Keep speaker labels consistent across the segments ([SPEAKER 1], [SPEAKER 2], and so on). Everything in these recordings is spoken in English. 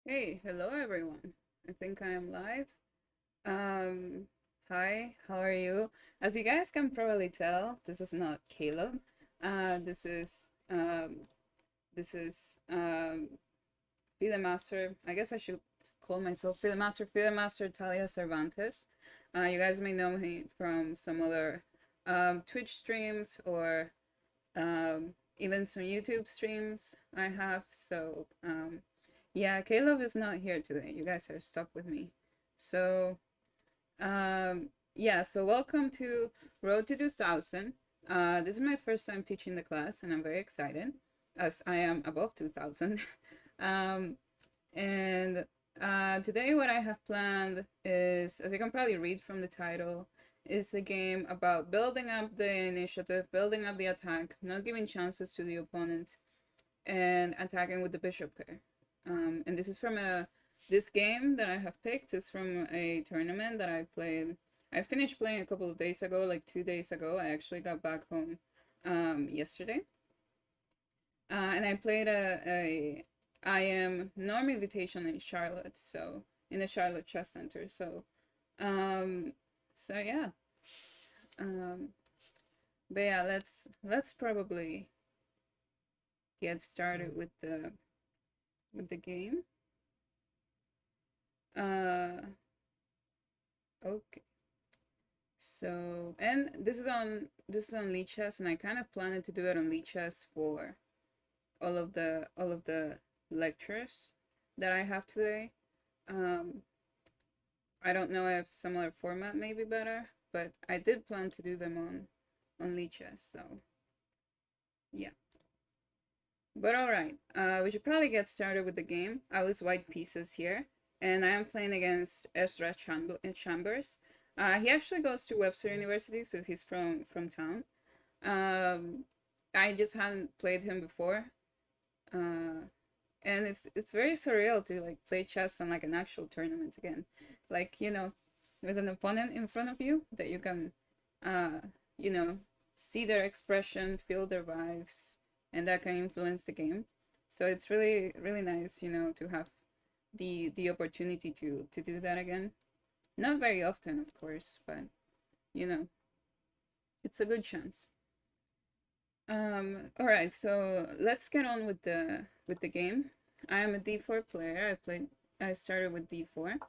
[SPEAKER 1] Hey, hello everyone. I think I am live. Um, Hi, how are you? As you guys can probably tell, this is not Caleb. Uh, this is um, this is FIDE Master. I guess I should call myself FIDE Master Thalia Cervantes. You guys may know me from some other Twitch streams or even some YouTube streams I have. Yeah, Caleb is not here today. You guys are stuck with me. So, yeah, so welcome to Road to 2000. This is my first time teaching the class, and I'm very excited as I am above 2000. um, and Today, what I have planned is, as you can probably read from the title, is a game about building up the initiative, building up the attack, not giving chances to the opponent, and attacking with the bishop pair. And this is from this game that I have picked is from a tournament that I played. I finished playing a couple of days ago, like 2 days ago. I actually got back home yesterday, and I played a IM Norm Invitational in Charlotte, so in the Charlotte Chess Center. Um, so yeah, um, but yeah, let's probably get started with the game. Uh, okay. So, and this is on Lichess, and I kind of planned to do it on Lichess for all of the lectures that I have today. Um, I don't know if some other format may be better, but I did plan to do them on Lichess. So, yeah. But all right, we should probably get started with the game. I was white pieces here, and I am playing against Ezra Chambers. He actually goes to Webster University, so he's from town. Um, I just hadn't played him before, uh, and it's very surreal to like play chess on like an actual tournament again, like with an opponent in front of you that you can, uh, you know, see their expression, feel their vibes, and that can influence the game. So it's really nice, to have the opportunity to do that again. Not very often, of course, but you know, it's a good chance. All right, so let's get on with the game. I am a d4 player. I started with d4.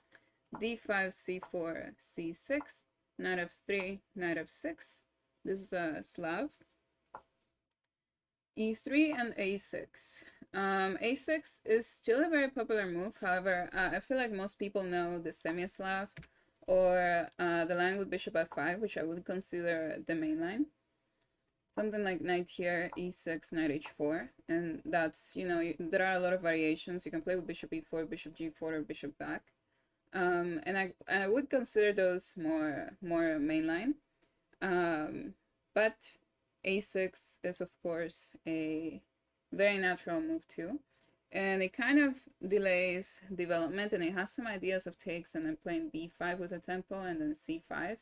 [SPEAKER 1] d5, c4, c6, knight f3, knight f6. This is a Slav. e3 and a6. A6 is still a very popular move. However, I feel like most people know the semi-Slav or the line with bishop f5, which I would consider the main line. Something like knight here, e6, knight h4, and that's, there are a lot of variations. You can play with bishop e4, bishop g4, or bishop back. And I would consider those more mainline. But a6 is of course a very natural move too, and it kind of delays development, and it has some ideas of takes, and I'm playing b5 with a tempo and then c5.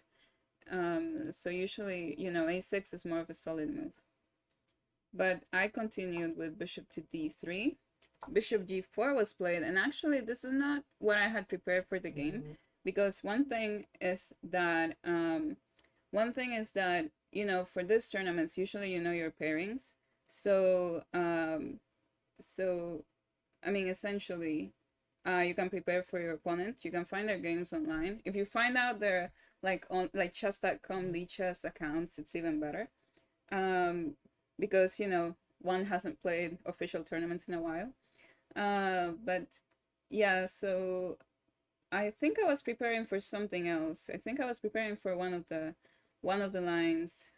[SPEAKER 1] So usually, a6 is more of a solid move. But I continued with bishop to d3. Bishop g4 was played, and actually this is not what I had prepared for the game, because one thing is that for this tournaments, usually your pairings. So I mean, essentially, you can prepare for your opponent. You can find their games online. If you find out their on like chess.com lead chess accounts, it's even better. Because one hasn't played official tournaments in a while. But yeah, so I think I was preparing for something else. I think I was preparing for one of the lines,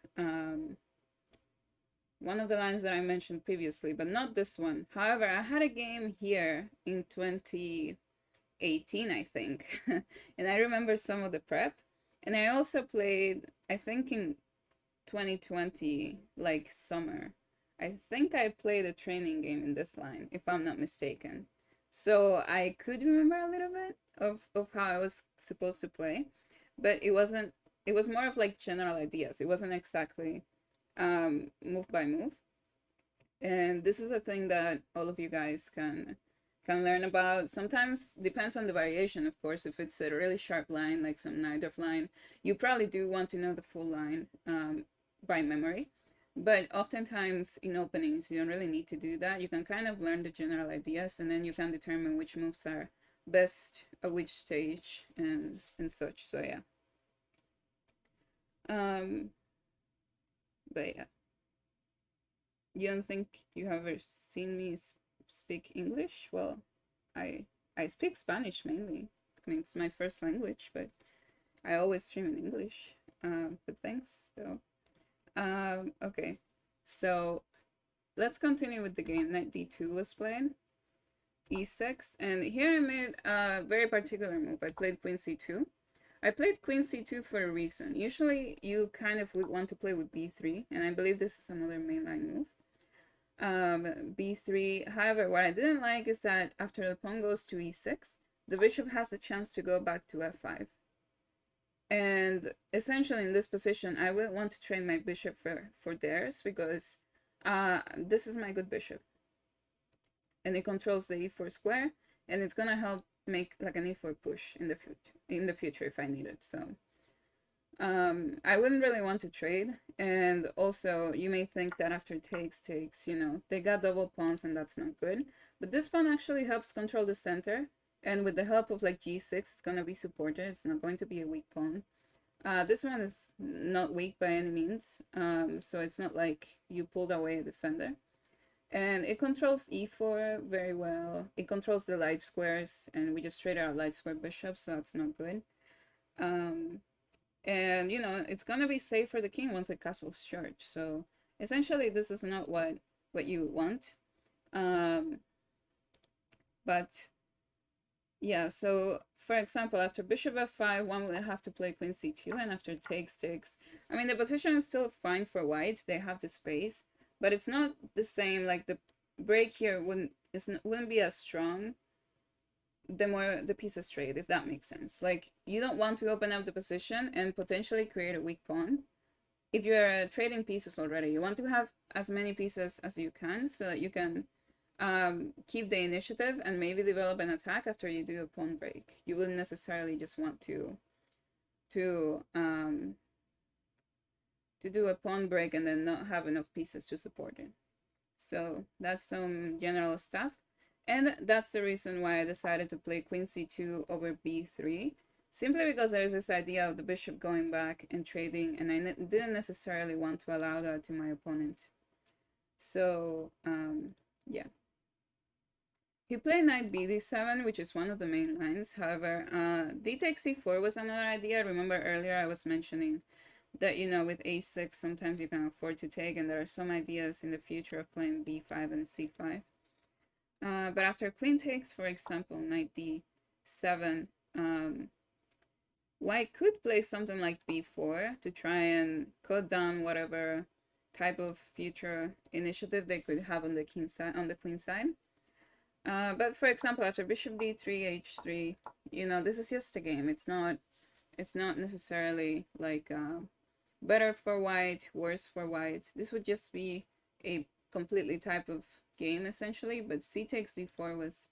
[SPEAKER 1] one of the lines that I mentioned previously, but not this one. However, I had a game here in 2018, I think, and I remember some of the prep. And I also played, I think in 2020, like summer. I think I played a training game in this line, if I'm not mistaken. So I could remember a little bit of how I was supposed to play, but it was more of like general ideas. It wasn't exactly move by move. And this is a thing that all of you guys can learn about. Sometimes depends on the variation, of course. If it's a really sharp line, like some Najdorf line, you probably do want to know the full line by memory. But oftentimes in openings, you don't really need to do that. You can kind of learn the general ideas, and then you can determine which moves are best at which stage and such. So yeah. But yeah, you don't think you have ever seen me speak English? Well, I I speak Spanish mainly. I mean, it's my first language, but I always stream in English. But thanks. So, okay. So let's continue with the game. Knight d2 was played. e6, and here I made a very particular move. I played queen c2. I played queen c2 for a reason. Usually you kind of would want to play with b3, and I believe this is another mainline move. b3. However, what I didn't like is that after the pawn goes to e6, the bishop has the chance to go back to f5. And essentially in this position, I would want to trade my bishop for theirs, because this is my good bishop. And it controls the e4 square, and it's gonna help make like an e4 push in the future if I need it. So I wouldn't really want to trade. And also you may think that after takes, you know, they got double pawns and that's not good. But this pawn actually helps control the center, and with the help of like g6, it's gonna be supported. It's not going to be a weak pawn. This one is not weak by any means, so it's not like you pulled away a defender. And it controls e4 very well. It controls the light squares, and we just traded our light square bishop, so that's not good. And you know, it's gonna be safe for the king once the castle's charged. So essentially this is not what you want. But yeah, so for example, after bishop f5, one will have to play queen c2, and after takes. I mean, the position is still fine for white. They have the space, but it's not the same. Like the break here wouldn't be as strong the more the pieces trade, if that makes sense. Like, you don't want to open up the position and potentially create a weak pawn. If you're trading pieces already, you want to have as many pieces as you can, so that you can keep the initiative and maybe develop an attack after you do a pawn break. You wouldn't necessarily just want to do a pawn break and then not have enough pieces to support it. So that's some general stuff. And that's the reason why I decided to play queen c2 over b3. Simply because there is this idea of the bishop going back and trading, and I didn't necessarily want to allow that to my opponent. So, yeah. He played knight bd7, which is one of the main lines. However, d takes c4 was another idea. Remember earlier I was mentioning that, you know, with a6, sometimes you can afford to take, and there are some ideas in the future of playing b5 and c5. But after queen takes, for example, knight d7, white could play something like b4 to try and cut down whatever type of future initiative they could have on the king side, on the queen side. But for example, after bishop d3, h3, you know, this is just a game. It's not necessarily like better for white, worse for white. This would just be a completely type of game essentially. But c takes d4 was,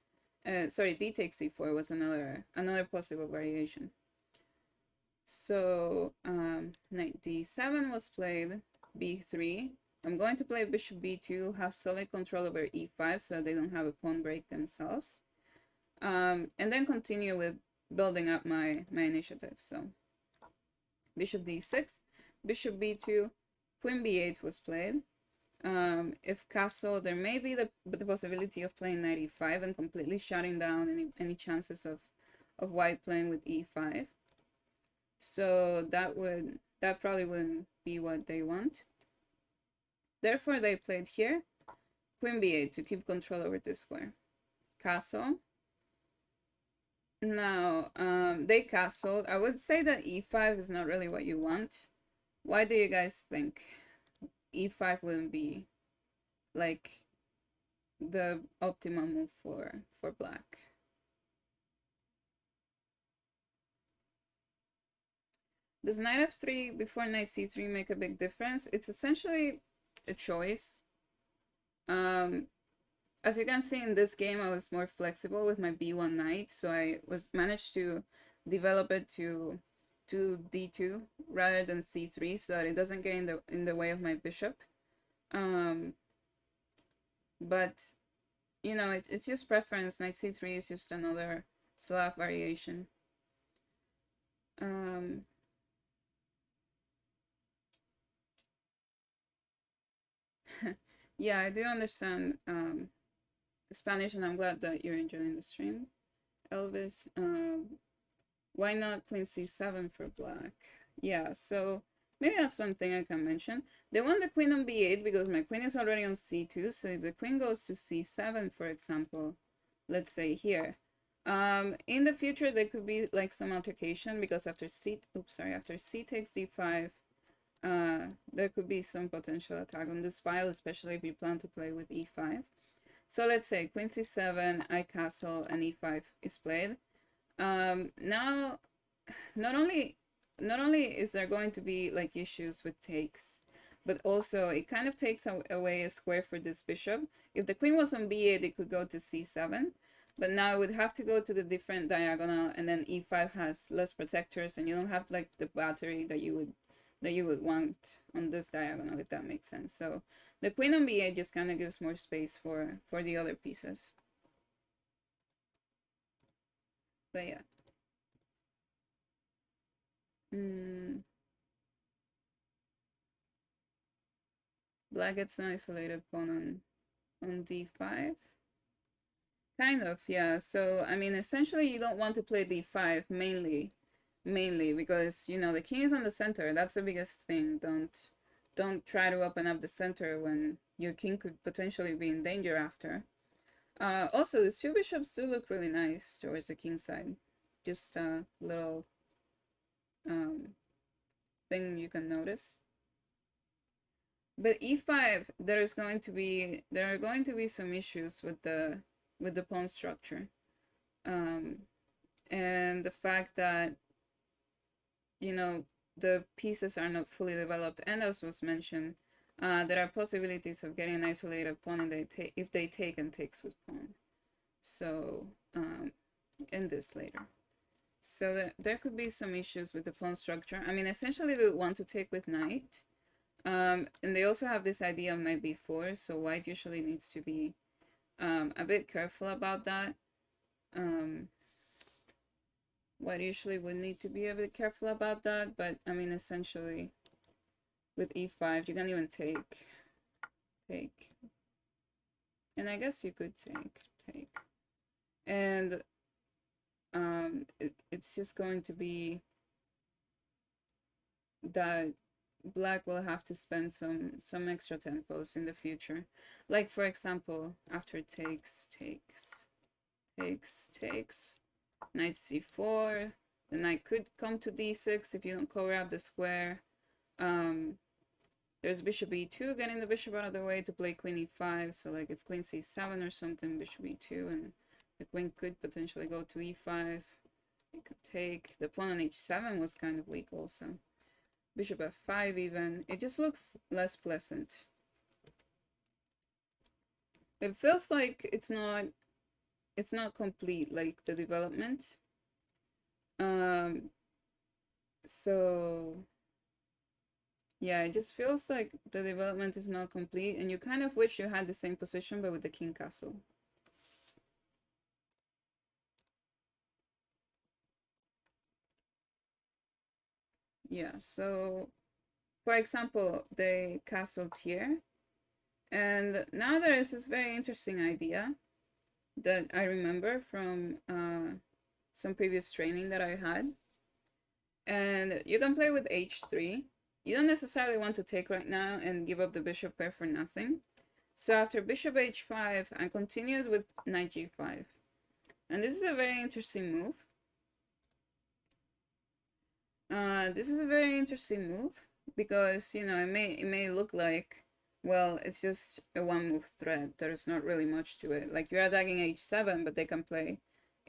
[SPEAKER 1] sorry, d takes c4 was another possible variation. So knight d7 was played, b3. I'm going to play bishop b2, have solid control over e5 so they don't have a pawn break themselves. And then continue with building up my initiative. So bishop d6, bishop b2, queen b8 was played. If castle, there may be the possibility of playing knight e5 and completely shutting down any chances of white playing with e5. So that probably wouldn't be what they want. Therefore, they played here queen b8 to keep control over this square. Castle. Now, they castled. I would say that e5 is not really what you want. Why do you guys think e5 wouldn't be like the optimal move for black? Does knight f3 before knight c3 make a big difference? It's essentially a choice. as you can see in this game, I was more flexible with my b1 knight, so I managed to develop it to d2 rather than c3, so that it doesn't get in the way of my bishop. But you know, it's just preference. Knight c3 is just another Slav variation. Yeah, I do understand Spanish, and I'm glad that you're enjoying the stream, Elvis. Why not queen c7 for black? Yeah, so maybe that's one thing I can mention. They want the queen on b8 because my queen is already on c2, so if the queen goes to c7, for example, let's say here, in the future there could be like some altercation because after c takes d5, there could be some potential attack on this file, especially if you plan to play with e5. So let's say queen c7, I castle, and e5 is played. Now, not only is there going to be like issues with takes, but also it kind of takes away a square for this bishop. If the queen was on b8, it could go to c7, but now it would have to go to the different diagonal, and then e5 has less protectors, and you don't have like the battery that you would want on this diagonal, if that makes sense. So the queen on b8 just kind of gives more space for the other pieces. But yeah. Black gets an isolated pawn on d5. Kind of, yeah. So, I mean, essentially you don't want to play d5 mainly because, you know, the king is on the center. That's the biggest thing. Don't try to open up the center when your king could potentially be in danger after. Also, these two bishops do look really nice towards the king side. Just a little thing you can notice. But e5, there are going to be some issues with the pawn structure, and the fact that, you know, the pieces are not fully developed, and as was mentioned, there are possibilities of getting an isolated pawn if they take and takes with pawn. So in this later. So there could be some issues with the pawn structure. I mean, essentially they would want to take with knight. And they also have this idea of knight b4, so white usually needs to be a bit careful about that. White usually would need to be a bit careful about that, but I mean, essentially, with e5, you can even take. And I guess you could take. And it's just going to be that black will have to spend some extra tempos in the future. Like, for example, after takes, knight c4, the knight could come to d6 if you don't cover up the square. There's bishop e2, getting the bishop out of the way to play queen e5, so like if queen c7 or something, bishop e2, and the queen could potentially go to e5. It could take. The pawn on h7 was kind of weak also. Bishop f5 even. It just looks less pleasant. It feels like it's not complete, like the development. So yeah, it just feels like the development is not complete, and you kind of wish you had the same position but with the king castle. Yeah, so for example, they castled here, and now there is this very interesting idea that I remember from some previous training that I had. And you can play with h3. You don't necessarily want to take right now and give up the bishop pair for nothing. So after bishop h5, I continued with knight g5. And this is a very interesting move. This is a very interesting move because, you know, it may look like, well, it's just a one move threat. There's not really much to it. Like, you're attacking h7, but they can play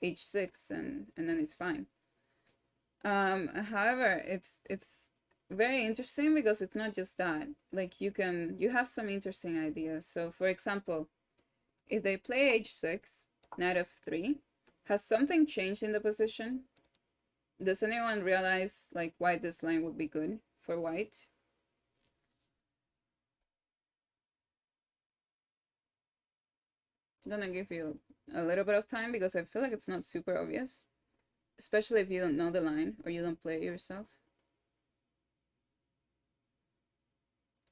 [SPEAKER 1] h6 and then it's fine. However, it's very interesting because it's not just that. Like, you have some interesting ideas. So for example, if they play h6, knight f3, has something changed in the position? Does anyone realize like why this line would be good for white? I'm gonna give you a little bit of time because I feel like it's not super obvious, especially if you don't know the line or you don't play it yourself.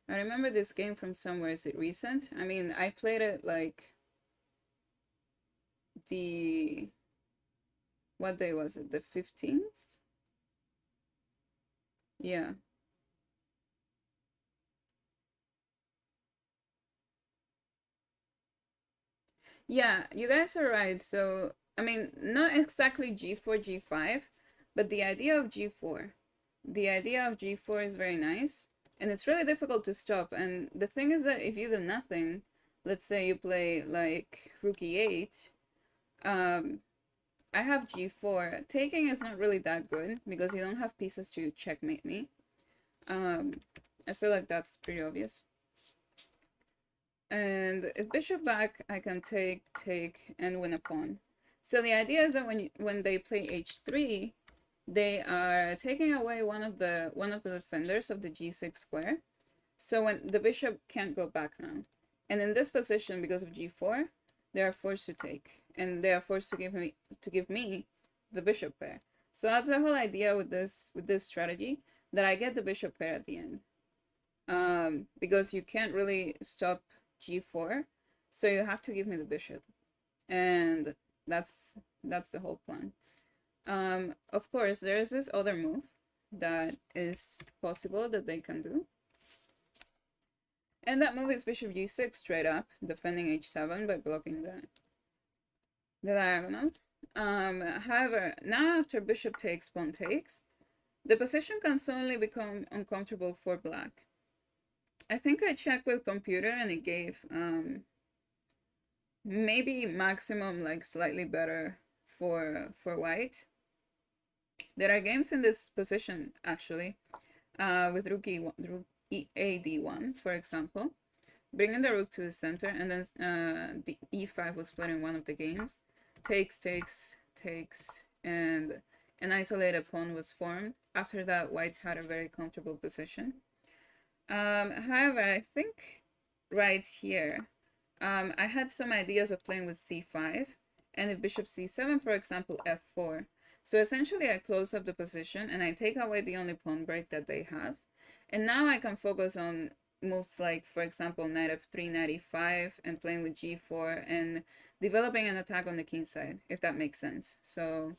[SPEAKER 1] I remember this game from somewhere. Is it recent? I mean, I played it like what day was it? The 15th? Yeah. Yeah, you guys are right. So, I mean, not exactly g4, g5, but the idea of g4. The idea of g4 is very nice, and it's really difficult to stop. And the thing is that if you do nothing, let's say you play like rook e8, I have g4. Taking is not really that good because you don't have pieces to checkmate me. I feel like that's pretty obvious. And if bishop back, I can take, and win a pawn. So the idea is that when they play h3, they are taking away one of the defenders of the g6 square. So when the bishop can't go back now. And in this position, because of g4, they are forced to take. And they are forced to give me the bishop pair. So that's the whole idea with this strategy, that I get the bishop pair at the end. Because you can't really stop g4, so you have to give me the bishop, and that's the whole plan. Of course, there's this other move that is possible that they can do, and that move is bishop g6 straight up, defending h7 by blocking the diagonal. However, now after bishop takes, pawn takes, the position can suddenly become uncomfortable for black. I think I checked with computer and it gave maybe maximum like slightly better for white. There are games in this position actually, with rook a d1, for example, bringing the rook to the center, and then the e5 was played in one of the games. Takes, and an isolated pawn was formed. After that, white had a very comfortable position. However, I think right here, I had some ideas of playing with c5, and if bishop c7, for example, f4. So essentially, I close up the position, and I take away the only pawn break that they have. And now I can focus on moves like, for example, knight f3, knight e5, and playing with g4, and developing an attack on the king side, if that makes sense. So,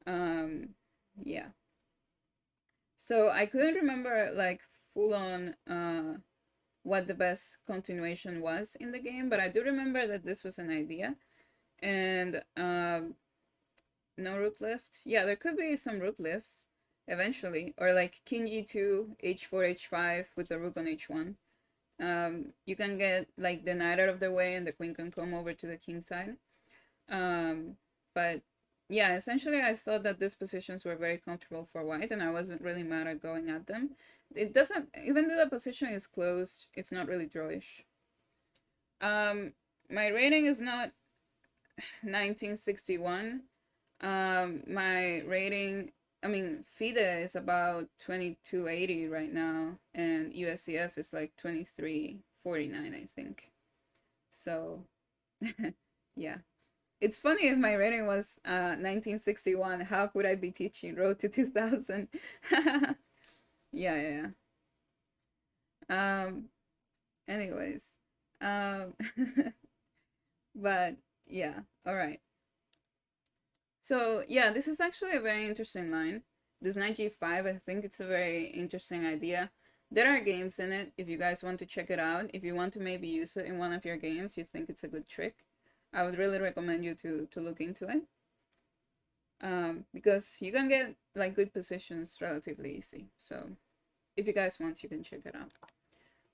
[SPEAKER 1] yeah. So I couldn't remember, like, full on what the best continuation was in the game, but I do remember that this was an idea. And no rook lift. Yeah, there could be some rook lifts eventually, or like king g2, h4, h5 with the rook on h1. You can get like the knight out of the way and the queen can come over to the king side. But yeah, essentially I thought that these positions were very comfortable for white, and I wasn't really mad at going at them. It doesn't, even though the position is closed, it's not really drawish. My rating is not 1961. My rating, I mean, FIDE is about 2280 right now, and USCF is like 2349, I think. So, yeah. It's funny if my rating was 1961, how could I be teaching Road to 2000? Yeah. Anyways. Um, but yeah, all right. So yeah, this is actually a very interesting line. This knight g5, I think it's a very interesting idea. There are games in it if you guys want to check it out. If you want to maybe use it in one of your games, you think it's a good trick, I would really recommend you to look into it. Because you can get like good positions relatively easy. So if you guys want, you can check it out.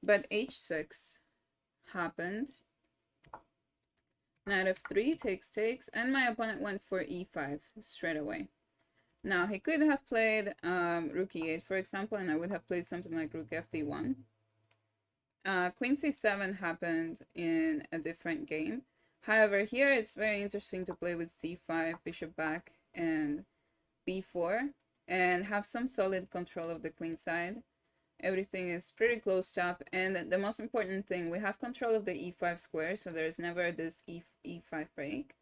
[SPEAKER 1] But h6 happened. Knight f3 takes, and my opponent went for e5 straight away. Now he could have played rook e8, for example, and I would have played something like rook fd1. Queen c7 happened in a different game, However, here it's very interesting to play with c5, bishop back, and b4, and have some solid control of the queen side. Everything is pretty closed up, and the most important thing, we have control of the e5 square, so there's never this e5 break.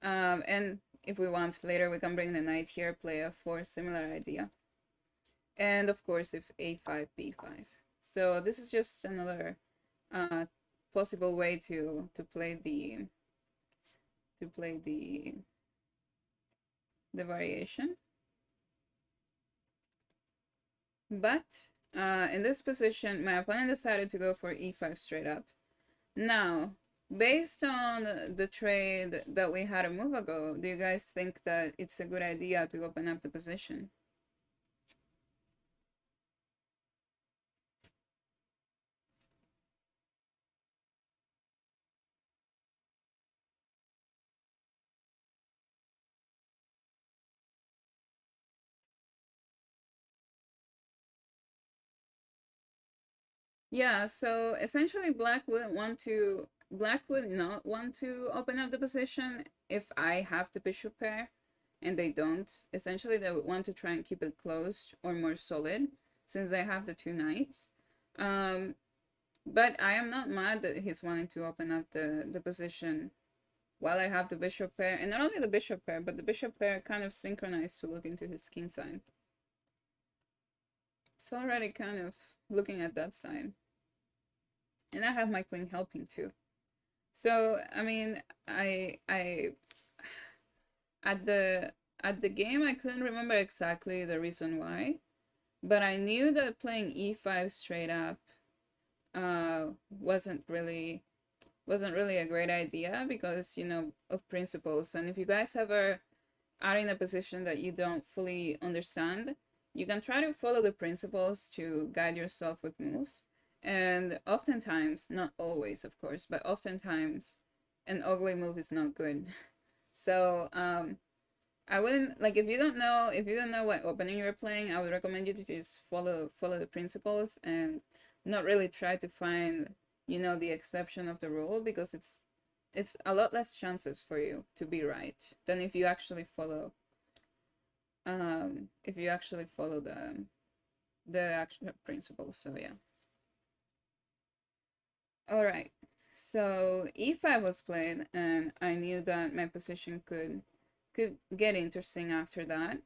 [SPEAKER 1] And if we want, later we can bring the knight here, play a4, similar idea. And of course, if a5, b5. So this is just another possible way to play the variation. But in this position, my opponent decided to go for e5 straight up. Now, based on the trade that we had a move ago, do you guys think that it's a good idea to open up the position? Yeah, so essentially black would not want to open up the position if I have the bishop pair and they don't. Essentially they would want to try and keep it closed or more solid since I have the two knights. But I am not mad that he's wanting to open up the position while I have the bishop pair, and not only the bishop pair, but the bishop pair kind of synchronized to look into his king side. So already kind of looking at that side. And I have my queen helping too. So I mean, I at the game I couldn't remember exactly the reason why, but I knew that playing e5 straight up wasn't really a great idea because, you know, of principles. And if you guys ever are in a position that you don't fully understand, you can try to follow the principles to guide yourself with moves. And oftentimes, not always, of course, but oftentimes, an ugly move is not good. So, I wouldn't like if you don't know what opening you're playing, I would recommend you to just follow the principles and not really try to find, you know, the exception of the rule, because it's a lot less chances for you to be right than if you actually follow the actual principles. So yeah. All right. So e5 was played, and I knew that my position could get interesting after that.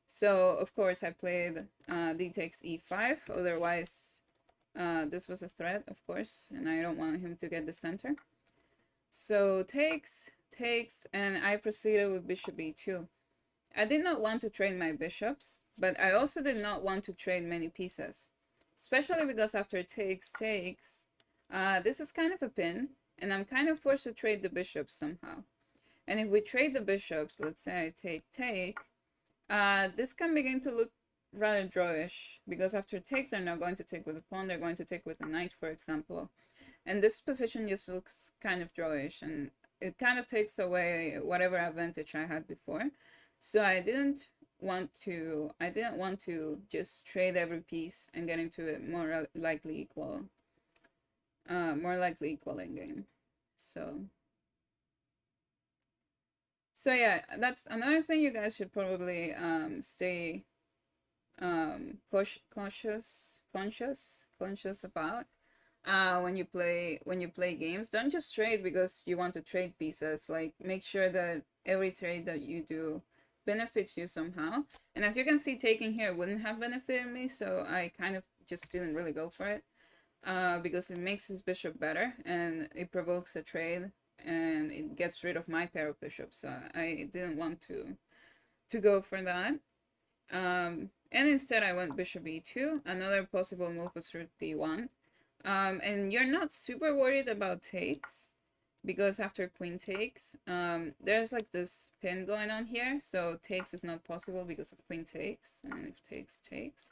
[SPEAKER 1] So of course I played d takes e5. Otherwise, this was a threat, of course, and I don't want him to get the center. So takes, and I proceeded with bishop e2. I did not want to trade my bishops, but I also did not want to trade many pieces, especially because after takes, this is kind of a pin, and I'm kind of forced to trade the bishops somehow. And if we trade the bishops, let's say I take, this can begin to look rather drawish, because after takes, they're not going to take with a pawn, they're going to take with a knight, for example. And this position just looks kind of drawish, and it kind of takes away whatever advantage I had before. So I didn't want to just trade every piece and get into a more likely equal endgame. So yeah, that's another thing you guys should probably stay conscious about when you play games. Don't just trade because you want to trade pieces. Like, make sure that every trade that you do benefits you somehow. And as you can see, taking here wouldn't have benefited me, so I kind of just didn't really go for it, because it makes his bishop better and it provokes a trade and it gets rid of my pair of bishops. So I didn't want to go for that. And instead I went bishop e2. Another possible move was rook d1. And you're not super worried about takes, because after queen takes, there's like this pin going on here, so takes is not possible because of queen takes, and if takes.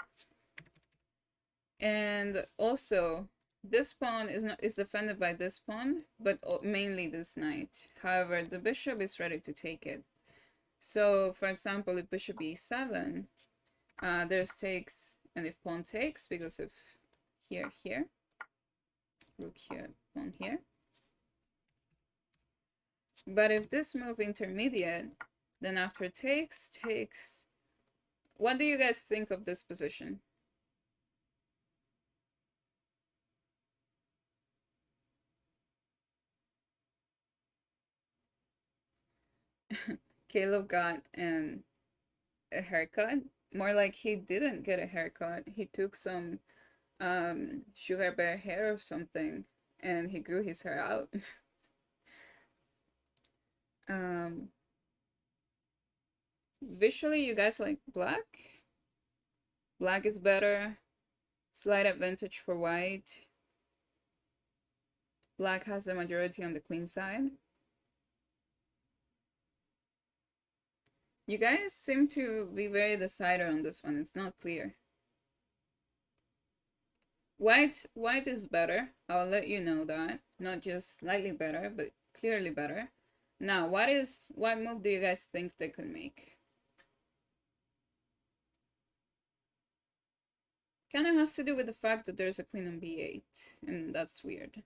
[SPEAKER 1] And also, this pawn is defended by this pawn, but mainly this knight. However, the bishop is ready to take it. So, for example, if bishop e7, there's takes, and if pawn takes, because of here, rook here, pawn here. But if this move intermediate, then after takes, what do you guys think of this position? Caleb got a haircut. More like he didn't get a haircut. He took some sugar bear hair or something and he grew his hair out. um Visually, you guys like black? Black is better. Slight advantage for white. Black has the majority on the queen side. You guys seem to be very decided on this one. It's not clear. White is better. I'll let you know that. Not just slightly better, but clearly better. Now, what move do you guys think they could make? Kind of has to do with the fact that there's a queen on b8, and that's weird.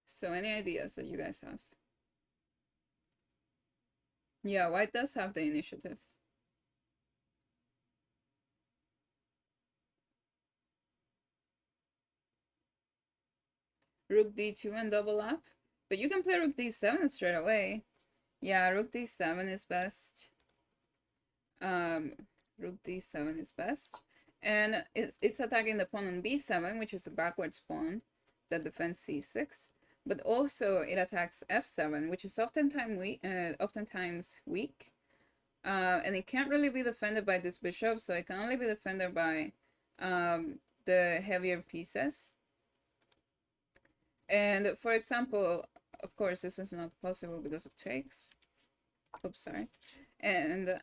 [SPEAKER 1] So any ideas that you guys have? Yeah, white does have the initiative. Rook d2 and double up. But you can play rook d7 straight away. Yeah, rook d7 is best. Rook d7 is best. And it's attacking the pawn on b7, which is a backwards pawn that defends c6. But also it attacks f7, which is oftentimes weak. And it can't really be defended by this bishop, so it can only be defended by the heavier pieces. And for example, of course, this is not possible because of takes. Oops, sorry. And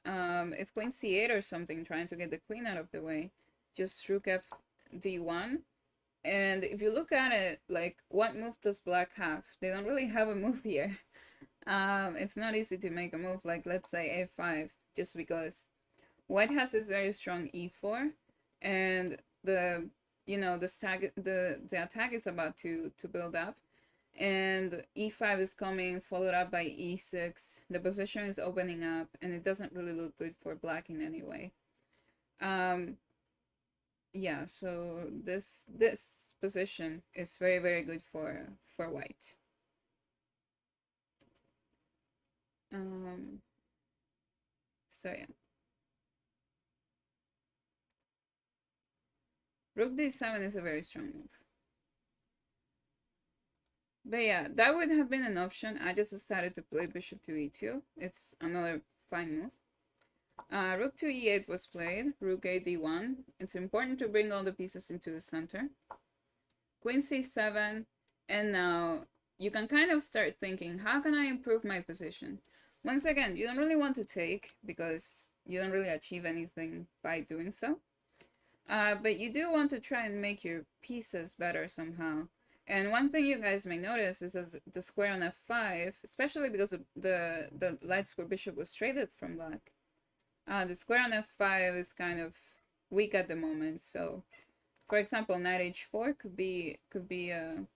[SPEAKER 1] if queen c8 or something, trying to get the queen out of the way, just rook f d1. And if you look at it, like, what move does black have? They don't really have a move here. It's not easy to make a move, like, let's say a5, just because white has this very strong e4, and the attack is about to build up, and e5 is coming, followed up by e6. The position is opening up, and it doesn't really look good for black in any way. Yeah, so this position is very, very good for white. So yeah. Rook d7 is a very strong move. But yeah, that would have been an option. I just decided to play bishop to e2. It's another fine move. Rook to e8 was played. Rook a d1. It's important to bring all the pieces into the center. Queen c7. And now you can kind of start thinking, how can I improve my position? Once again, you don't really want to take because you don't really achieve anything by doing so. But you do want to try and make your pieces better somehow. And one thing you guys may notice is that the square on f5, especially because the light square bishop was traded from black, the square on f5 is kind of weak at the moment. So, for example, knight h4 could be an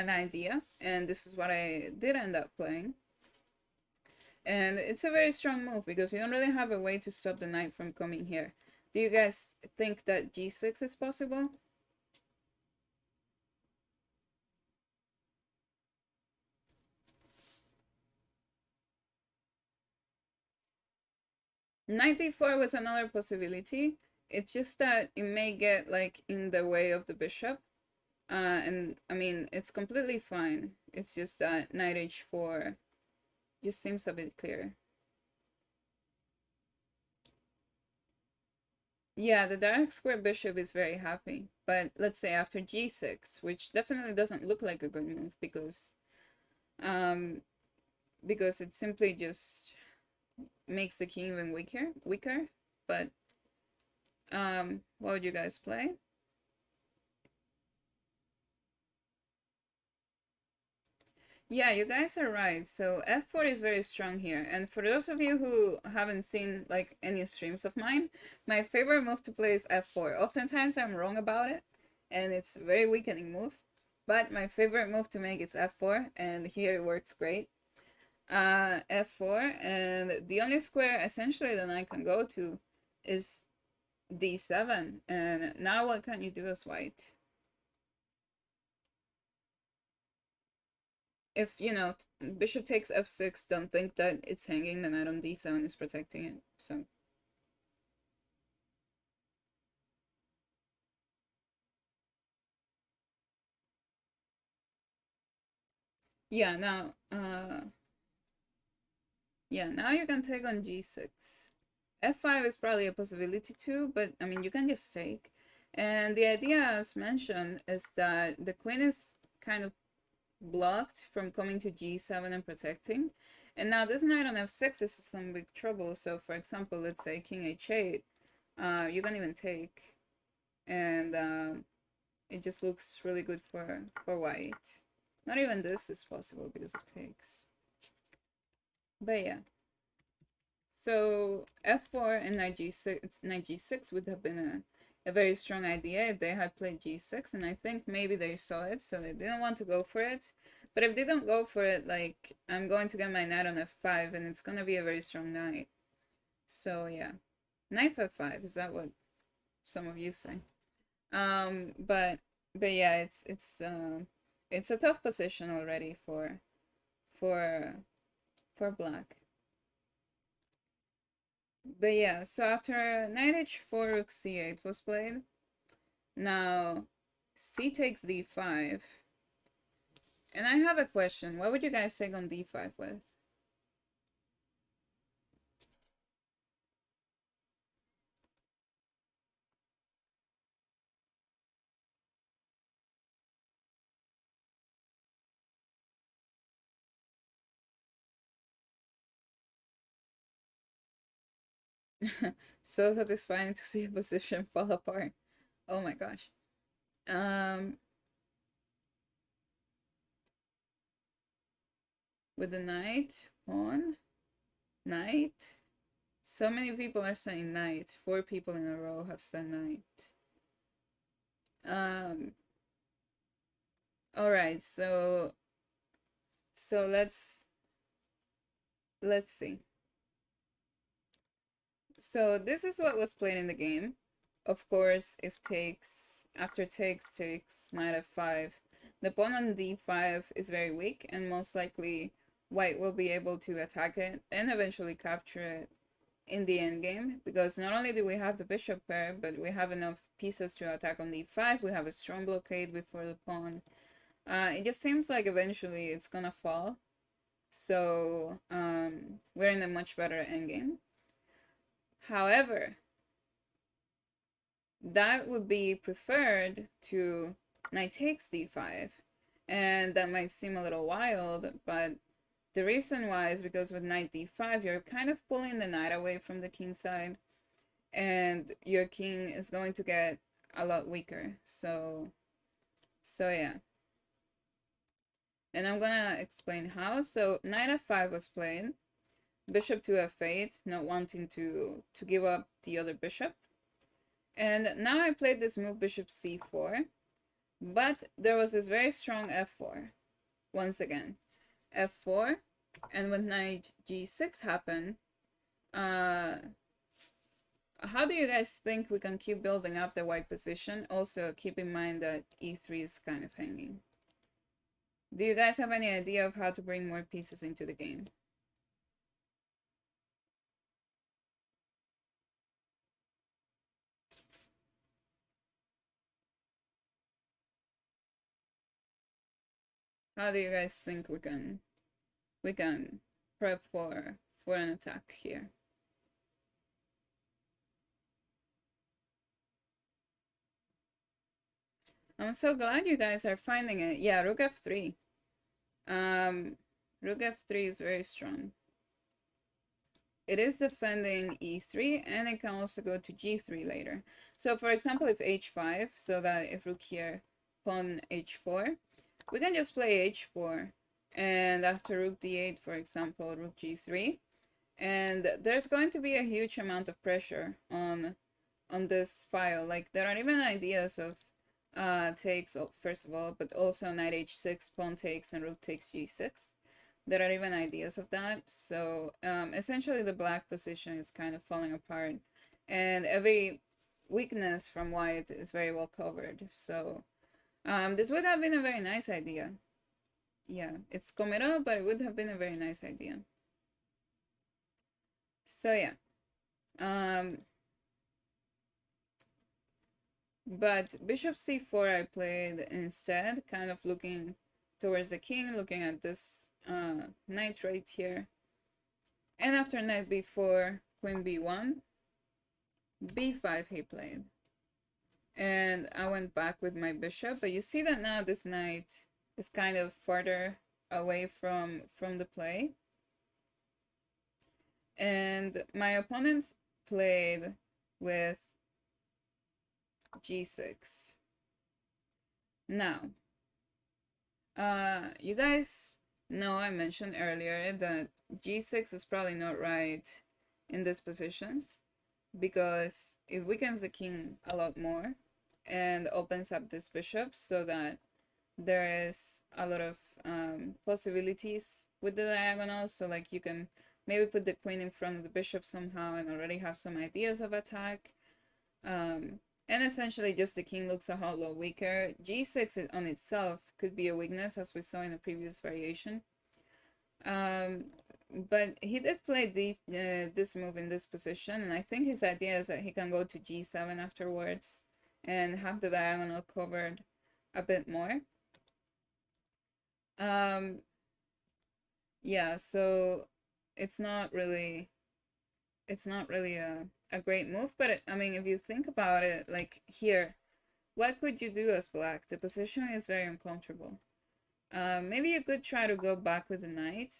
[SPEAKER 1] idea, and this is what I did end up playing. And it's a very strong move because you don't really have a way to stop the knight from coming here. Do you guys think that g6 is possible? Knight d4 was another possibility. It's just that it may get like in the way of the bishop. And I mean, it's completely fine. It's just that knight h4 just seems a bit clearer. Yeah, the direct square bishop is very happy. But let's say after g6, which definitely doesn't look like a good move because it simply just makes the king even weaker. But what would you guys play? Yeah, you guys are right. So f4 is very strong here. And for those of you who haven't seen like any streams of mine, my favorite move to play is f4. Oftentimes I'm wrong about it. and it's a very weakening move. But my favorite move to make is f4, and here it works great. F4, and the only square essentially that I can go to is d7, and now what can you do as white? If, you know, bishop takes f6, don't think that it's hanging, the knight on d7 is protecting it, so. Yeah, now, yeah, now you can take on g6. f5 is probably a possibility too, but I mean, you can just take. And the idea, as mentioned, is that the queen is kind of blocked from coming to g7 and protecting. And now this knight on f6 is some big trouble. So for example, let's say king h8, you can even take. And it just looks really good for white. Not even this is possible because of takes. But yeah. So f4 and knight g6 would have been a very strong idea if they had played g6, and I think maybe they saw it, so they didn't want to go for it. But if they don't go for it, like, I'm going to get my knight on f5, and it's gonna be a very strong knight. So yeah, knight f5, is that what some of you say? But yeah, it's a tough position already for black. But yeah, so after knight h4, rook c8 was played, now c takes d5. And I have a question. What would you guys take on d5 with? So satisfying to see a position fall apart. Oh my gosh. With the knight, pawn, knight. So many people are saying knight. 4 people in a row have said knight. All right, so let's see. So this is what was played in the game. Of course, if takes, after takes knight f5, the pawn on d5 is very weak, and most likely white will be able to attack it and eventually capture it in the endgame, because not only do we have the bishop pair, but we have enough pieces to attack on d5, we have a strong blockade before the pawn. It just seems like eventually it's gonna fall, so we're in a much better endgame. However, that would be preferred to knight takes d5, and that might seem a little wild, but the reason why is because with knight d5 you're kind of pulling the knight away from the king side, and your king is going to get a lot weaker. So yeah, and I'm gonna explain how. So knight f5 was played, bishop to f8, not wanting to give up the other bishop. And now I played this move bishop c4, but there was this very strong f4. Once again, f4, and when knight g6 happened, how do you guys think we can keep building up the white position? Also, keep in mind that e3 is kind of hanging. Do you guys have any idea of how to bring more pieces into the game? How do you guys think we can prep for an attack here? I'm so glad you guys are finding it. Yeah, rook f3. Rook f3 is very strong. It is defending e3, and it can also go to g3 later. So for example, if h5, so that if rook here, pawn h4, we can just play h4, and after rook d8, for example, rook g3, and there's going to be a huge amount of pressure on this file. Like, there are even ideas of takes, first of all, but also knight h6, pawn takes, and rook takes g6. There are even ideas of that. So essentially the black position is kind of falling apart, and every weakness from white is very well covered. So this would have been a very nice idea. Yeah, it's committal, but it would have been a very nice idea. So yeah. But bishop c4 I played instead, kind of looking towards the king, looking at this knight right here. And after knight b4, queen b1, b5 he played. And I went back with my bishop, but you see that now this knight is kind of farther away from the play. And my opponent played with g6. Now, you guys know I mentioned earlier that g6 is probably not right in these positions because it weakens the king a lot more and opens up this bishop so that there is a lot of possibilities with the diagonals. So like you can maybe put the queen in front of the bishop somehow and already have some ideas of attack. And essentially just the king looks a whole lot weaker. g6 on itself could be a weakness, as we saw in the previous variation. But he did play this move in this position, and I think his idea is that he can go to g7 afterwards and have the diagonal covered a bit more. Yeah, so it's not really a great move, but I mean, if you think about it, like here, what could you do as black? The position is very uncomfortable. Maybe you could try to go back with the knight,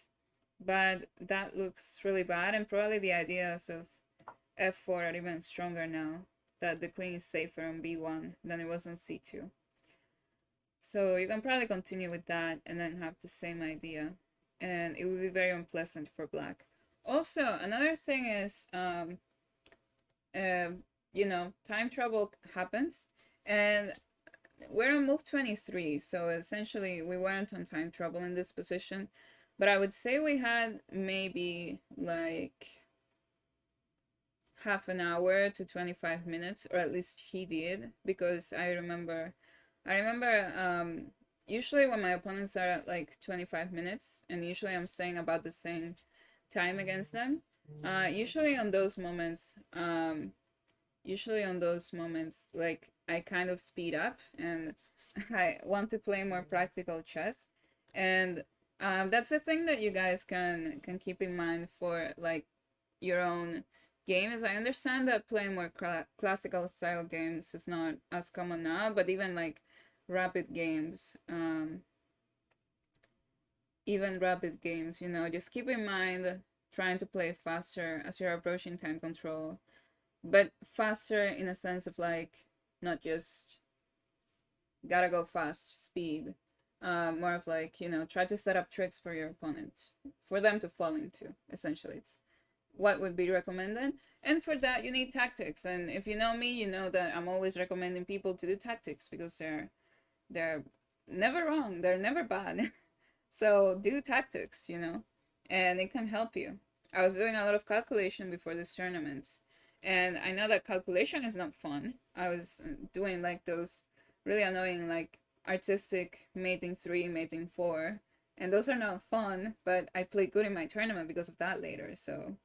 [SPEAKER 1] but that looks really bad, and probably the ideas of f4 are even stronger now that the queen is safer on b1 than it was on c2. So you can probably continue with that and then have the same idea, and it would be very unpleasant for black. Also, another thing is, you know, time trouble happens, and we're on move 23, so essentially we weren't on time trouble in this position, but I would say we had maybe like half an hour to 25 minutes, or at least he did, because I remember usually when my opponents are at like 25 minutes, and usually I'm staying about the same time against them, usually on those moments, like I kind of speed up and I want to play more practical chess. And that's the thing that you guys can keep in mind for like your own game. Is I understand that playing more classical style games is not as common now, but even like rapid games, you know, just keep in mind trying to play faster as you're approaching time control, but faster in a sense of like not just gotta go fast speed, more of like, you know, try to set up tricks for your opponent for them to fall into. Essentially, it's what would be recommended, and for that you need tactics. And if you know me, you know that I'm always recommending people to do tactics because they're never wrong, they're never bad. So do tactics, you know, and it can help you. I was doing a lot of calculation before this tournament, and I know that calculation is not fun. I was doing like those really annoying like artistic mating 3, mating 4, and those are not fun, but I played good in my tournament because of that later. So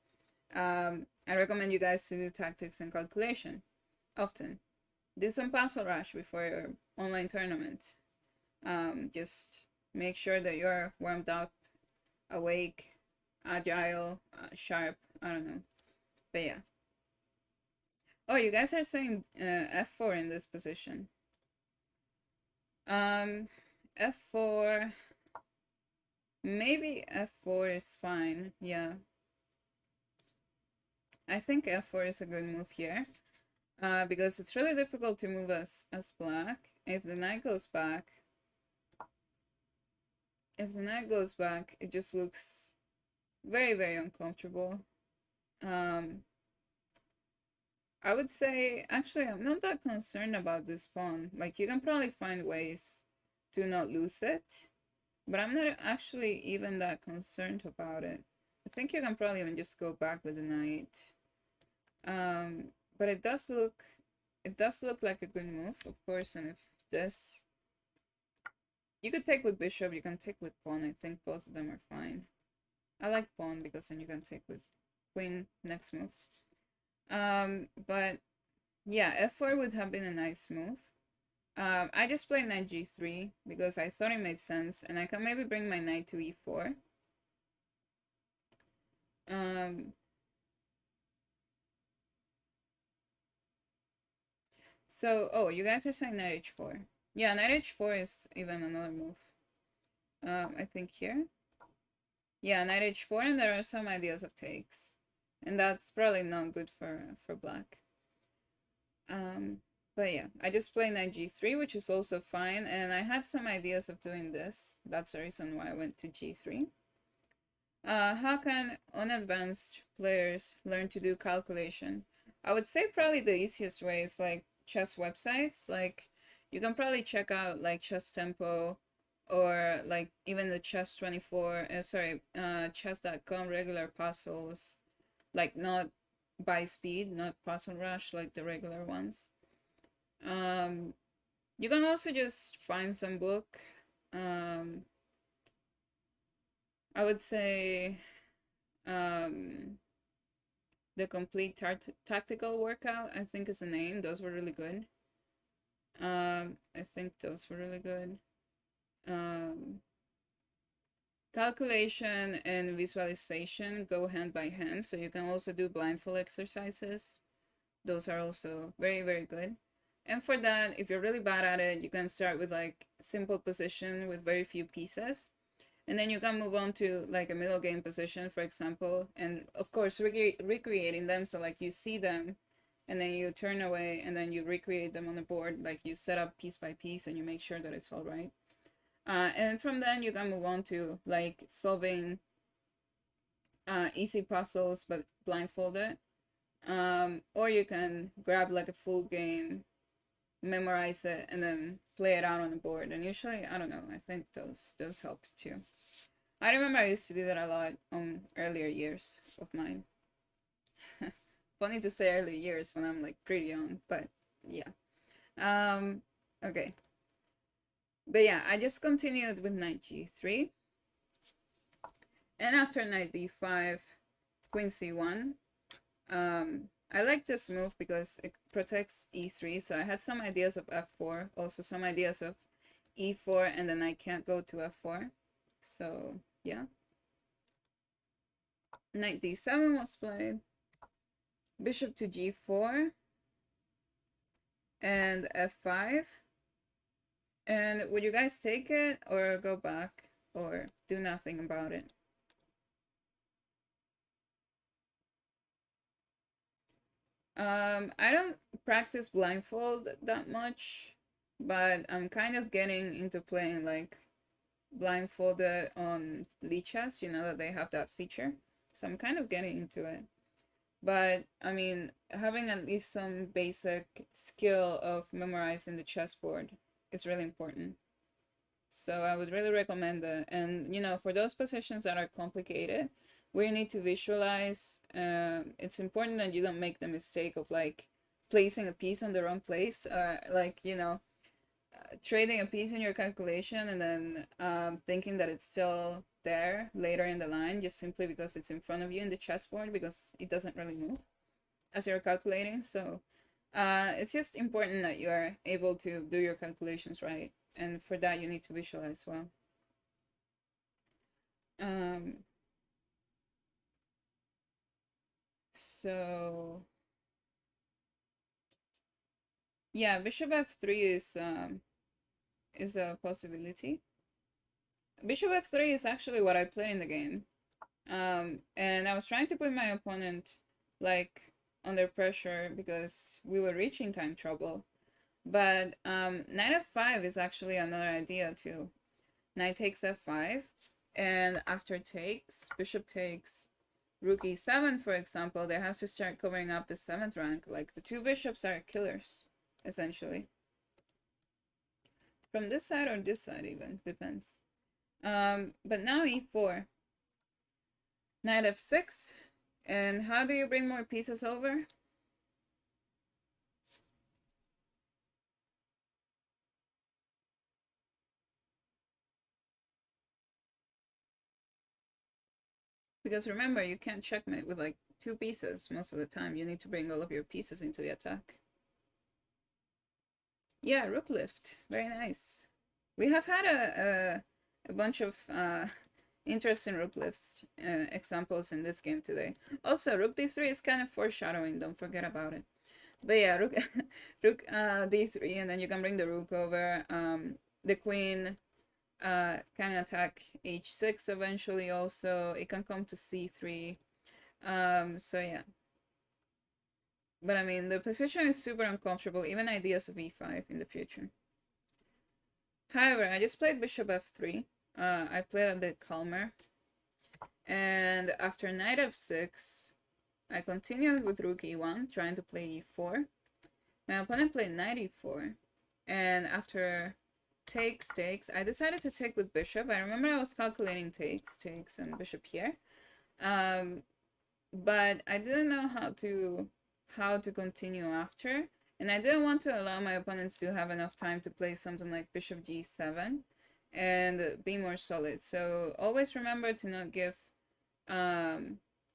[SPEAKER 1] I recommend you guys to do tactics and calculation often. Do some puzzle rush before your online tournament. Just make sure that you're warmed up, awake, agile, sharp. I don't know. But yeah. Oh, you guys are saying f4 in this position. F4. Maybe f4 is fine. Yeah. I think f4 is a good move here. Because it's really difficult to move as black. If the knight goes back, it just looks very, very uncomfortable. I would say, actually, I'm not that concerned about this pawn. Like, you can probably find ways to not lose it, but I'm not actually even that concerned about it. I think you can probably even just go back with the knight. But it does look like a good move, of course, and if this, you could take with bishop, you can take with pawn, I think both of them are fine. I like pawn because then you can take with queen next move. But yeah, f4 would have been a nice move. I just played knight g3 because I thought it made sense, and I can maybe bring my knight to e4. So, oh, you guys are saying knight h4. Yeah, knight h4 is even another move. I think here. Yeah, knight h4, and there are some ideas of takes. And that's probably not good for black. But yeah, I just played knight g3, which is also fine, and I had some ideas of doing this. That's the reason why I went to g3. How can unadvanced players learn to do calculation? I would say probably the easiest way is like chess websites. Like you can probably check out like Chess Tempo or like even the Chess24, chess.com regular puzzles, like not by speed, not Puzzle Rush, like the regular ones. You can also just find some book. Um, I would say the complete tactical workout, I think is the name. Those were really good. I think those were really good. Calculation and visualization go hand by hand, so you can also do blindfold exercises. Those are also very, very good. And for that, if you're really bad at it, you can start with like simple position with very few pieces. And then you can move on to like a middle game position, for example, and of course recreating them. So like you see them and then you turn away and then you recreate them on the board. Like you set up piece by piece and you make sure that it's all right. And from then you can move on to like solving easy puzzles but blindfolded. Or you can grab like a full game, memorize it, and then play it out on the board. And usually, I don't know, I think those helps too. I remember I used to do that a lot on earlier years of mine. Funny to say earlier years when I'm like pretty young, but yeah. Okay. But yeah, I just continued with knight g3. And after knight d5, queen c1. I like this move because it protects e3, so I had some ideas of f4, also some ideas of e4, and then I can't go to f4. So yeah. Knight d7 was played. Bishop to g4 and f5. And would you guys take it or go back or do nothing about it? I don't practice blindfold that much, but I'm kind of getting into playing like blindfolded on Lichess, you know that they have that feature. So I'm kind of getting into it. But I mean, having at least some basic skill of memorizing the chessboard is really important. So I would really recommend that. And you know, for those positions that are complicated, where you need to visualize, it's important that you don't make the mistake of like placing a piece on the wrong place, like you know, trading a piece in your calculation and then thinking that it's still there later in the line just simply because it's in front of you in the chessboard because it doesn't really move as you're calculating. So it's just important that you are able to do your calculations right, and for that you need to visualize well. So yeah, bishop f3 is a possibility. Bishop f3 is actually what I play in the game. And I was trying to put my opponent like under pressure because we were reaching time trouble. But knight f5 is actually another idea too. Knight takes f5, and after takes, bishop takes, rook e7, for example, they have to start covering up the 7th rank. Like, the 2 bishops are killers, essentially. From this side or this side even, depends. But now e4. Knight f6. And how do you bring more pieces over? Because remember, you can't checkmate with like 2 pieces most of the time. You need to bring all of your pieces into the attack. Yeah, rook lift. Very nice. We have had a bunch of interesting rook lifts examples in this game today. Also, rook d3 is kind of foreshadowing. Don't forget about it. But yeah, rook, rook d3, and then you can bring the rook over. The queen can attack h6 eventually also. It can come to c3. So yeah. But I mean, the position is super uncomfortable, even ideas of e5 in the future. However, I just played bishop f3. I played a bit calmer. And after knight f6, I continued with rook e1, trying to play e4. My opponent played knight e4. And after takes, I decided to take with bishop. I remember I was calculating takes, and bishop here. But I didn't know how to continue after. And I didn't want to allow my opponents to have enough time to play something like bishop g7 and be more solid. So always remember to not give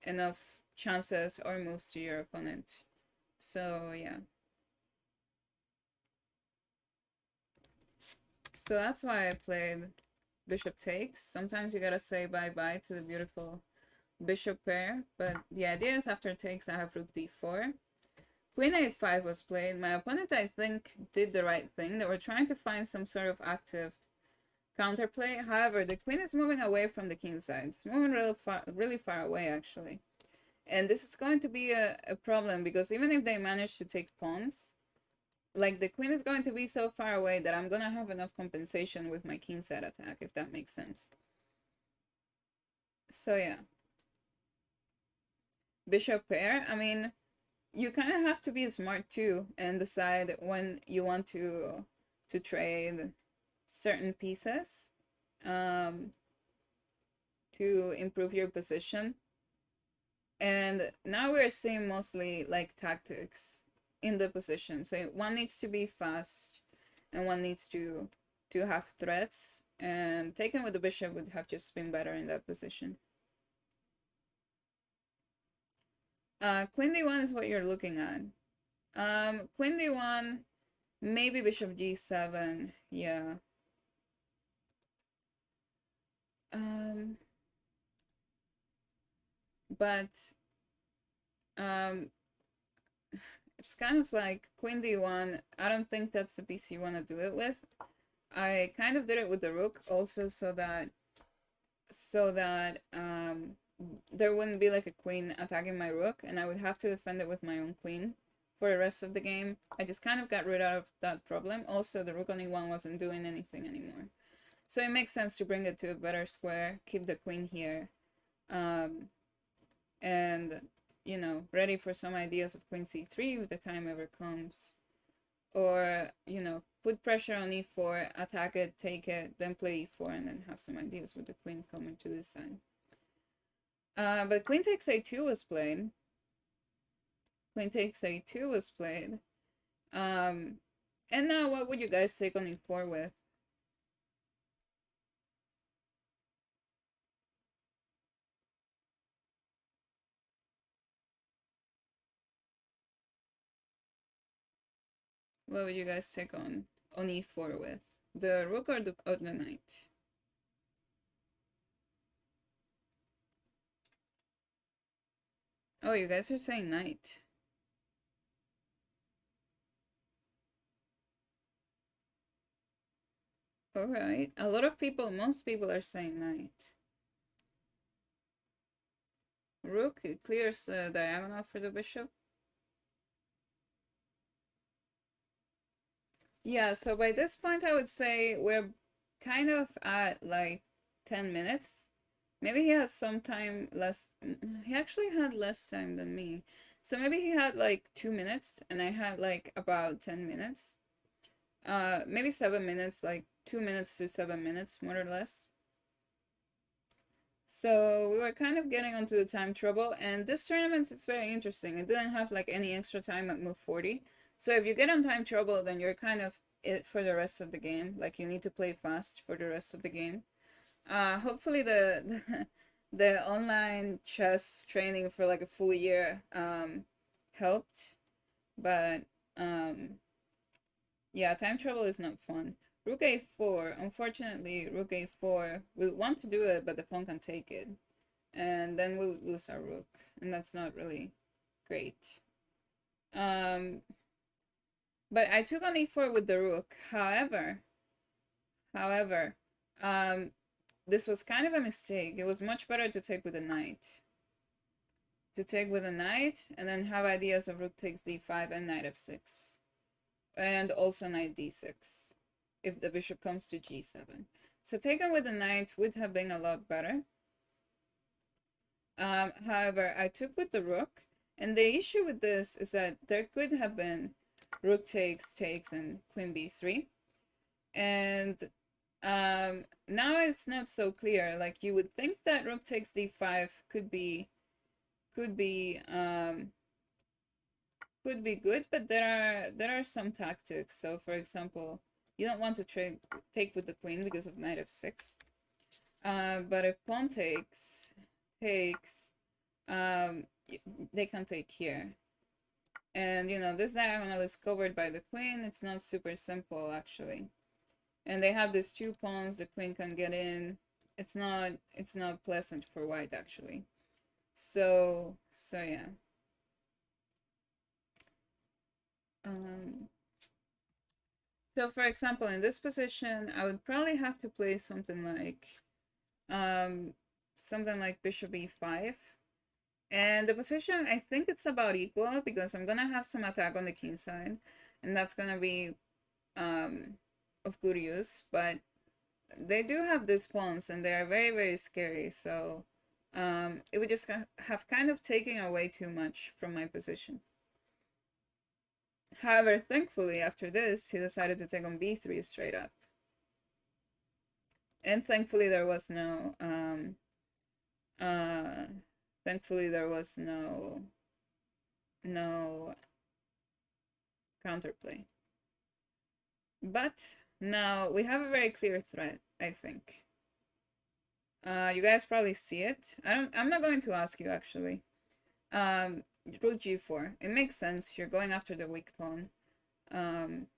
[SPEAKER 1] enough chances or moves to your opponent. So yeah. So that's why I played bishop takes. Sometimes you gotta say bye-bye to the beautiful bishop pair, but the idea is after takes I have rook d4. Queen a5 was played. My opponent, I think, did the right thing. They were trying to find some sort of active counterplay. However, the queen is moving away from the king side. It's moving really far away, actually. And this is going to be a problem, because even if they manage to take pawns, like, the queen is going to be so far away that I'm gonna have enough compensation with my king side attack, if that makes sense. So yeah. Bishop pair, I mean, you kind of have to be smart too and decide when you want to trade certain pieces to improve your position. And now we're seeing mostly like tactics in the position. So one needs to be fast and one needs to have threats, and taking with the bishop would have just been better in that position. Queen d1 is what you're looking at. Queen d1, maybe bishop g7, yeah. But it's kind of like queen d1. I don't think that's the piece you want to do it with. I kind of did it with the rook also so that there wouldn't be like a queen attacking my rook and I would have to defend it with my own queen for the rest of the game. I just kind of got rid of that problem. Also, the rook on e1 wasn't doing anything anymore. So it makes sense to bring it to a better square, keep the queen here, and, you know, ready for some ideas of queen c3 if the time ever comes. Or, you know, put pressure on e4, attack it, take it, then play e4, and then have some ideas with the queen coming to this side. But queen takes a2 was played. Queen takes a2 was played. And now what would you guys take on e4 with? What would you guys take on e4 with? The rook or the knight? Oh, you guys are saying knight. Alright. A lot of people, most people are saying knight. Rook, it clears the diagonal for the bishop. Yeah, so by this point I would say we're kind of at like 10 minutes. Maybe he has some time less. He actually had less time than me. So maybe he had like 2 minutes and I had like about 10 minutes. Maybe 7 minutes, like 2 minutes to 7 minutes, more or less. So we were kind of getting onto the time trouble, and this tournament is very interesting. It didn't have like any extra time at move 40. So if you get on time trouble, then you're kind of it for the rest of the game. Like you need to play fast for the rest of the game. Hopefully the online chess training for like a full year helped, but um yeah, time trouble is not fun. Rook a4. Unfortunately, rook a4. We want to do it, but the pawn can take it. And then we'll lose our rook. And that's not really great. But I took on e4 with the rook. However, this was kind of a mistake. It was much better to take with a knight. To take with a knight, and then have ideas of rook takes d5 and knight f6. And also knight d6. If the bishop comes to g7. So taken with the knight would have been a lot better. However, I took with the rook, and the issue with this is that there could have been rook takes, and queen b3. And now it's not so clear. Like you would think that rook takes d5 could be good, but there are some tactics. So for example, you don't want to take with the queen because of knight f6. But if pawn takes, they can take here. And you know, this diagonal is covered by the queen. It's not super simple actually. And they have these two pawns, the queen can get in. It's not pleasant for white actually. So yeah. So for example, in this position, I would probably have to play something like bishop e5. And the position, I think it's about equal because I'm gonna have some attack on the king side, and that's gonna be of good use. But they do have these pawns, and they are very, very scary. So it would just have kind of taken away too much from my position. However, thankfully, after this, he decided to take on b3 straight up. And thankfully, there was no counterplay. But now we have a very clear threat, I think. You guys probably see it. I'm not going to ask you actually. Rook g4. It makes sense. You're going after the weak pawn. f5,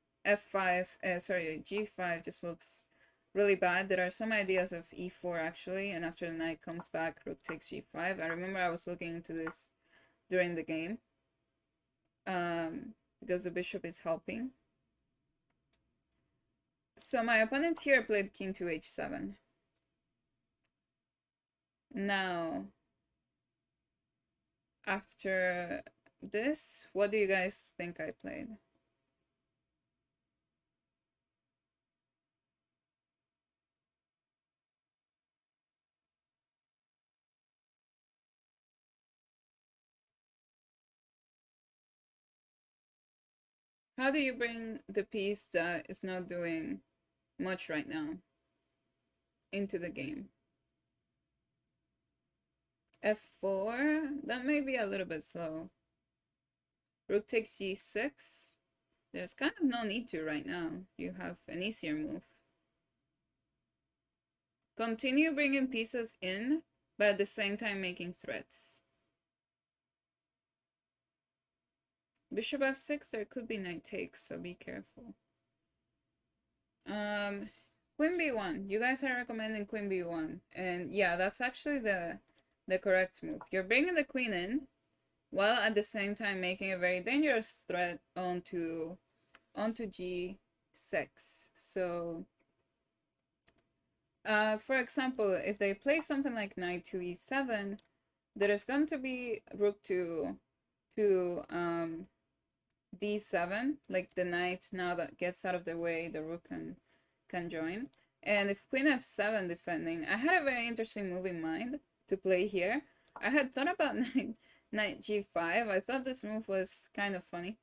[SPEAKER 1] g5 just looks really bad. There are some ideas of e4 actually, and after the knight comes back, rook takes g5. I remember I was looking into this during the game. Because the bishop is helping. So my opponent here played king to h7. Now, after this, what do you guys think I played? How do you bring the piece that is not doing much right now into the game? f4, that may be a little bit slow. Rook takes g6. There's kind of no need to right now. You have an easier move. Continue bringing pieces in, but at the same time making threats. Bishop f6, there could be knight takes, so be careful. Queen b1. You guys are recommending queen b1. And yeah, that's actually the correct move. You're bringing the queen in, while at the same time making a very dangerous threat onto g6. So, for example, if they play something like knight to e7, there is going to be rook to d7, like the knight now that gets out of the way, the rook can join. And if queen f7 defending, I had a very interesting move in mind to play here. I had thought about knight g5. I thought this move was kind of funny.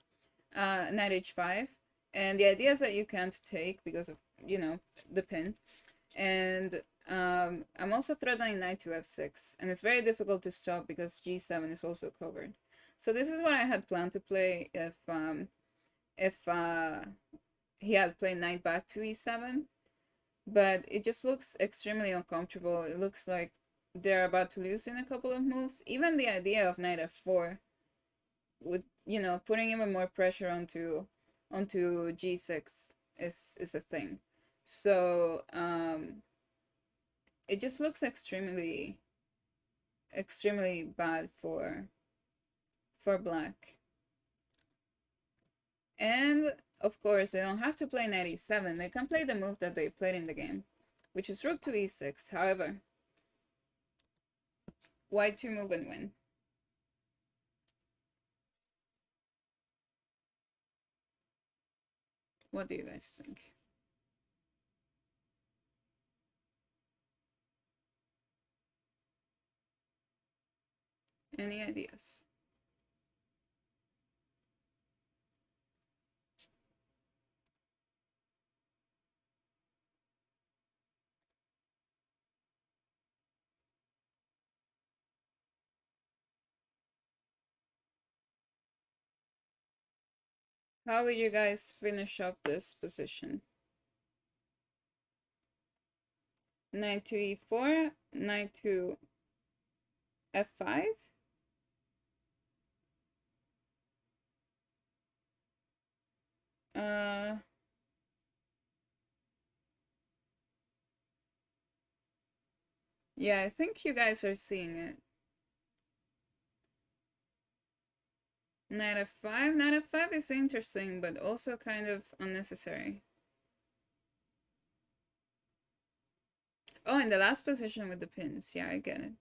[SPEAKER 1] Knight h5. And the idea is that you can't take because of, you know, the pin. And I'm also threatening knight to f6. And it's very difficult to stop because g7 is also covered. So this is what I had planned to play if he had played knight back to e7. But it just looks extremely uncomfortable. It looks like they're about to lose in a couple of moves. Even the idea of knight f4 with, you know, putting even more pressure onto g6 is a thing. So it just looks extremely bad for black. And of course they don't have to play knight e7. They can play the move that they played in the game, which is rook to e6. However, white to move and win. What do you guys think? Any ideas? How will you guys finish up this position? Knight to e4, knight to f5. Yeah, I think you guys are seeing it. Knight f5. Knight f5 is interesting, but also kind of unnecessary. Oh, in the last position with the pins. Yeah, I get it.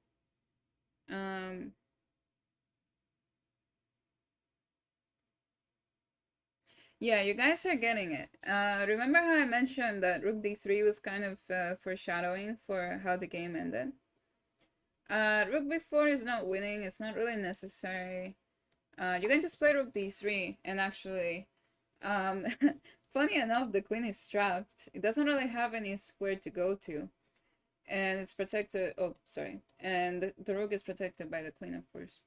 [SPEAKER 1] Yeah, you guys are getting it. Remember how I mentioned that rook d3 was kind of foreshadowing for how the game ended? Rook b4 is not winning. It's not really necessary. You can just play rook d3 and actually, funny enough, the queen is trapped. It doesn't really have any square to go to. And it's protected, oh, sorry. And the rook is protected by the queen, of course.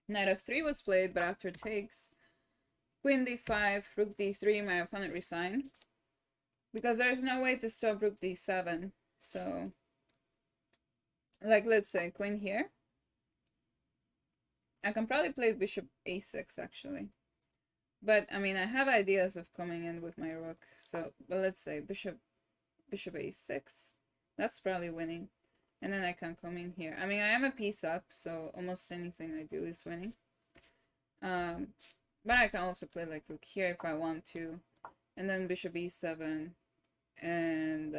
[SPEAKER 1] Knight f3 was played, but after takes, queen d5, rook d3, my opponent resigned. Because there's no way to stop rook d7. So, like, let's say queen here. I can probably play bishop a6, actually. But, I mean, I have ideas of coming in with my rook. So, but let's say bishop a6. That's probably winning. And then I can come in here. I mean, I am a piece up, so almost anything I do is winning. But I can also play like rook here if I want to. And then bishop e7. And,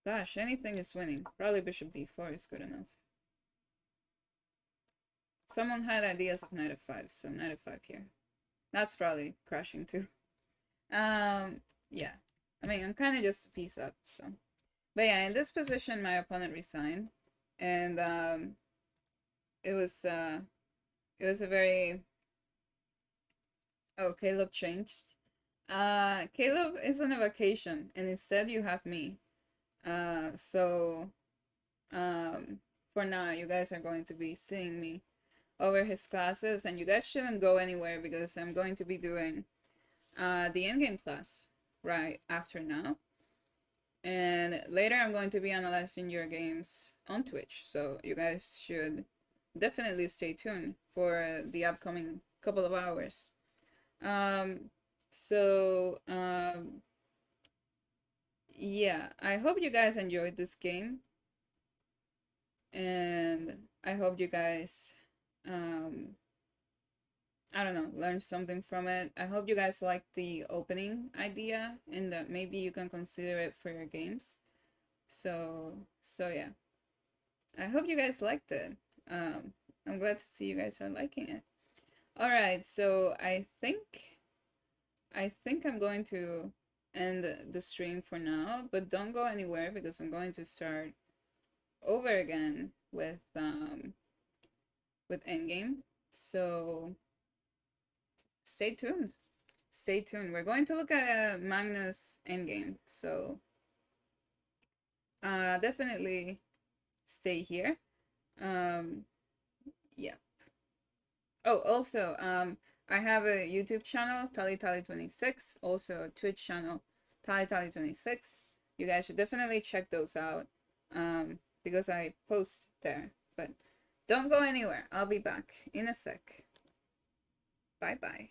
[SPEAKER 1] gosh, anything is winning. Probably bishop d4 is good enough. Someone had ideas of knight f5, so knight f5 here. That's probably crashing too. Yeah. I mean, I'm kind of just a piece up, so. But yeah, in this position, my opponent resigned. And, it was a very... Oh, Caleb changed. Caleb is on a vacation, and instead you have me. So, for now, you guys are going to be seeing me over his classes, and you guys shouldn't go anywhere because I'm going to be doing the endgame class right after now. And later I'm going to be analyzing your games on Twitch, so you guys should definitely stay tuned for the upcoming couple of hours. Yeah, I hope you guys enjoyed this game, and I hope you guys I don't know, learn something from it. I hope you guys like the opening idea and that maybe you can consider it for your games. So yeah. I hope you guys liked it. I'm glad to see you guys are liking it. All right, so I think I'm going to end the stream for now, but don't go anywhere because I'm going to start over again with endgame. So stay tuned. Stay tuned. We're going to look at Magnus endgame. So definitely stay here. Yeah. Oh, also, I have a YouTube channel, Tally26, also a Twitch channel, Tally26. You guys should definitely check those out, because I post there. But don't go anywhere. I'll be back in a sec. Bye bye.